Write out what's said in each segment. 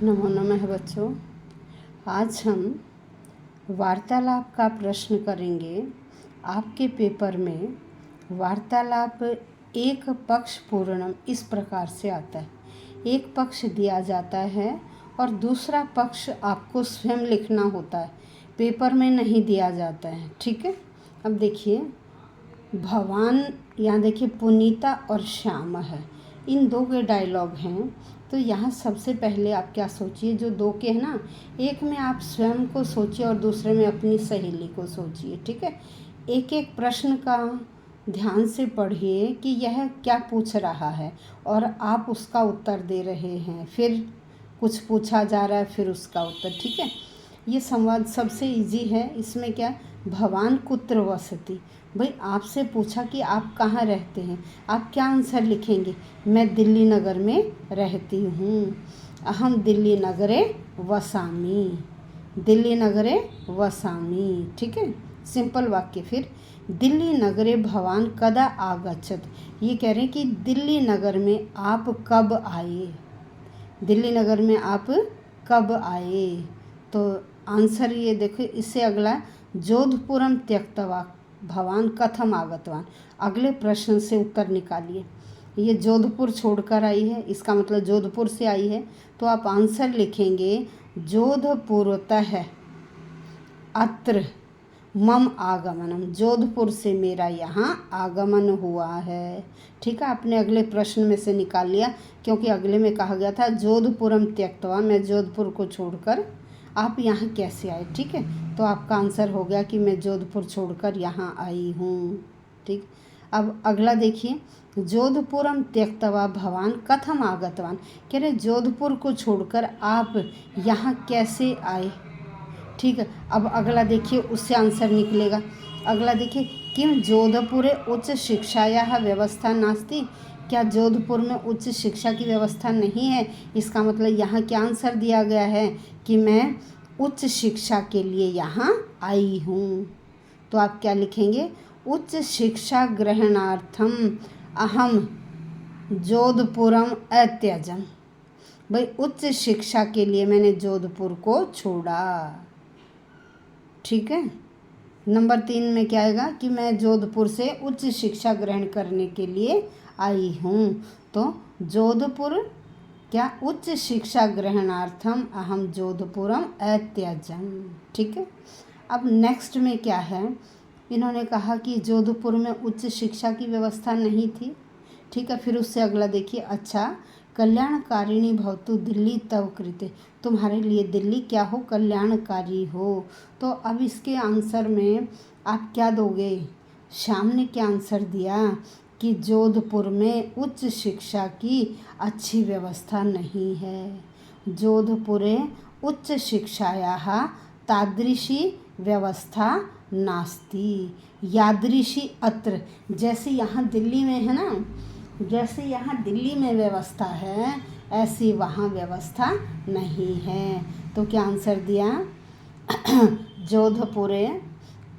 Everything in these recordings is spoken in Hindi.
नमो नमः बच्चों। आज हम वार्तालाप का प्रश्न करेंगे। आपके पेपर में वार्तालाप एक पक्ष पूर्णम इस प्रकार से आता है। एक पक्ष दिया जाता है और दूसरा पक्ष आपको स्वयं लिखना होता है, पेपर में नहीं दिया जाता है। ठीक है, अब देखिए भवान, यहाँ देखिए पुनीता और श्याम है, इन दो के डायलॉग हैं। तो यहाँ सबसे पहले आप क्या सोचिए, जो दो के हैं ना, एक में आप स्वयं को सोचिए और दूसरे में अपनी सहेली को सोचिए। ठीक है, एक एक प्रश्न का ध्यान से पढ़िए कि यह क्या पूछ रहा है और आप उसका उत्तर दे रहे हैं। फिर कुछ पूछा जा रहा है, फिर उसका उत्तर। ठीक है, ये संवाद सबसे इजी है। इसमें क्या, भवान कुत्र वसति, भाई आपसे पूछा कि आप कहाँ रहते हैं, आप क्या आंसर लिखेंगे? मैं दिल्ली नगर में रहती हूँ। अहम दिल्ली नगरे वसामि, दिल्ली नगरे वसामि। ठीक है, सिंपल वाक्य। फिर दिल्ली नगरे भवान कदा आगच्छत, ये कह रहे हैं कि दिल्ली नगर में आप कब आए, दिल्ली नगर में आप कब आए। तो आंसर ये देखो, इससे अगला जोधपुरम त्यक्तवा भवान कथम आगतवान, अगले प्रश्न से उत्तर निकालिए। ये जोधपुर छोड़कर आई है, इसका मतलब जोधपुर से आई है। तो आप आंसर लिखेंगे जोधपुरतः अत्र मम आगमनम, जोधपुर से मेरा यहाँ आगमन हुआ है। ठीक है, आपने अगले प्रश्न में से निकाल लिया, क्योंकि अगले में कहा गया था जोधपुरम त्यक्तवा, मैं जोधपुर को छोड़कर आप यहाँ कैसे आए। ठीक है, तो आपका आंसर हो गया कि मैं जोधपुर छोड़कर यहाँ आई हूँ। ठीक, अब अगला देखिए, जोधपुरम त्यक्तवा भवान कथम आगतवान, कह रहे जोधपुर को छोड़कर आप यहाँ कैसे आए। ठीक है, अब अगला देखिए, उससे आंसर निकलेगा। अगला देखिए, किम जोधपुरे उच्च शिक्षायाः व्यवस्था नास्ति, क्या जोधपुर में उच्च शिक्षा की व्यवस्था नहीं है। इसका मतलब यहाँ क्या आंसर दिया गया है कि मैं उच्च शिक्षा के लिए यहाँ आई हूँ। तो आप क्या लिखेंगे, उच्च शिक्षा ग्रहणार्थम अहम जोधपुरम अत्यजम, भाई उच्च शिक्षा के लिए मैंने जोधपुर को छोड़ा। ठीक है, नंबर 3 में क्या आएगा कि मैं जोधपुर से उच्च शिक्षा ग्रहण करने के लिए आई हूँ। तो जोधपुर क्या, उच्च शिक्षा ग्रहणार्थम अहम जोधपुरम अत्यजम। ठीक है, अब नेक्स्ट में क्या है, इन्होंने कहा कि जोधपुर में उच्च शिक्षा की व्यवस्था नहीं थी। ठीक है, फिर उससे अगला देखिए, अच्छा कल्याणकारिणी भवतु दिल्ली तव कृते, तुम्हारे लिए दिल्ली क्या हो, कल्याणकारी हो। तो अब इसके आंसर में आप क्या दोगे, श्याम ने क्या आंसर दिया कि जोधपुर में उच्च शिक्षा की अच्छी व्यवस्था नहीं है, जोधपुरे उच्च शिक्षायाः तादृशी व्यवस्था नास्ति, यादृशी अत्र, जैसे यहाँ दिल्ली में है ना, जैसे यहाँ दिल्ली में व्यवस्था है ऐसी वहाँ व्यवस्था नहीं है। तो क्या आंसर दिया, जोधपुरे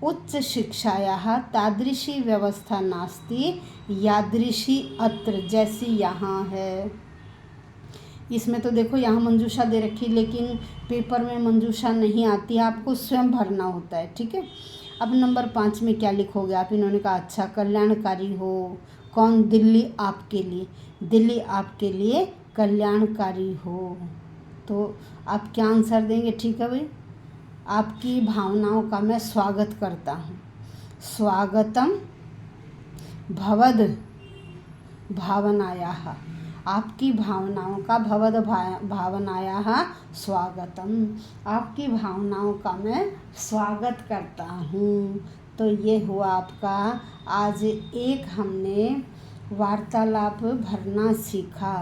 उच्च शिक्षायाः तादृशी व्यवस्था नास्ति यादृशी अत्र, जैसी यहाँ है। इसमें तो देखो यहाँ मंजूषा दे रखी, लेकिन पेपर में मंजूषा नहीं आती है, आपको स्वयं भरना होता है। ठीक है, अब नंबर 5 में क्या लिखोगे आप, इन्होंने कहा अच्छा कल्याणकारी हो, कौन, दिल्ली आपके लिए, दिल्ली आपके लिए कल्याणकारी हो। तो आप क्या आंसर देंगे। ठीक है भाई, आपकी भावनाओं का मैं स्वागत करता हूँ, स्वागतम भवद भावनायाः, आपकी भावनाओं का भवद भावनायाः स्वागतम, आपकी भावनाओं का मैं स्वागत करता हूँ। तो ये हुआ आपका आज एक हमने वार्तालाप भरना सीखा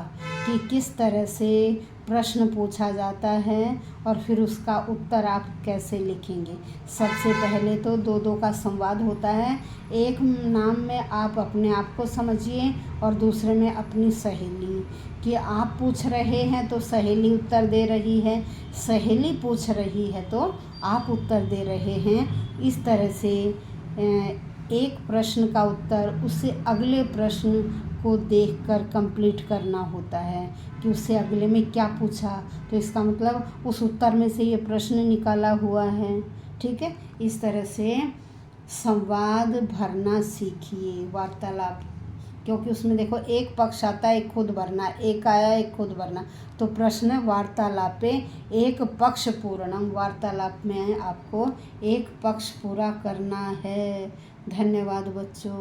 कि किस तरह से प्रश्न पूछा जाता है और फिर उसका उत्तर आप कैसे लिखेंगे। सबसे पहले तो दो का संवाद होता है, एक नाम में आप अपने आप को समझिए और दूसरे में अपनी सहेली, कि आप पूछ रहे हैं तो सहेली उत्तर दे रही है, सहेली पूछ रही है तो आप उत्तर दे रहे हैं। इस तरह से एक प्रश्न का उत्तर उससे अगले प्रश्न को देखकर कंप्लीट करना होता है कि उससे अगले में क्या पूछा, तो इसका मतलब उस उत्तर में से ये प्रश्न निकाला हुआ है। ठीक है, इस तरह से संवाद भरना सीखिए, वार्तालाप, क्योंकि उसमें देखो एक पक्ष आता है, एक खुद भरना, एक आया एक खुद भरना। तो प्रश्न वार्तालापे एक पक्ष पूर्णम, वार्तालाप में आपको एक पक्ष पूरा करना है। धन्यवाद बच्चों।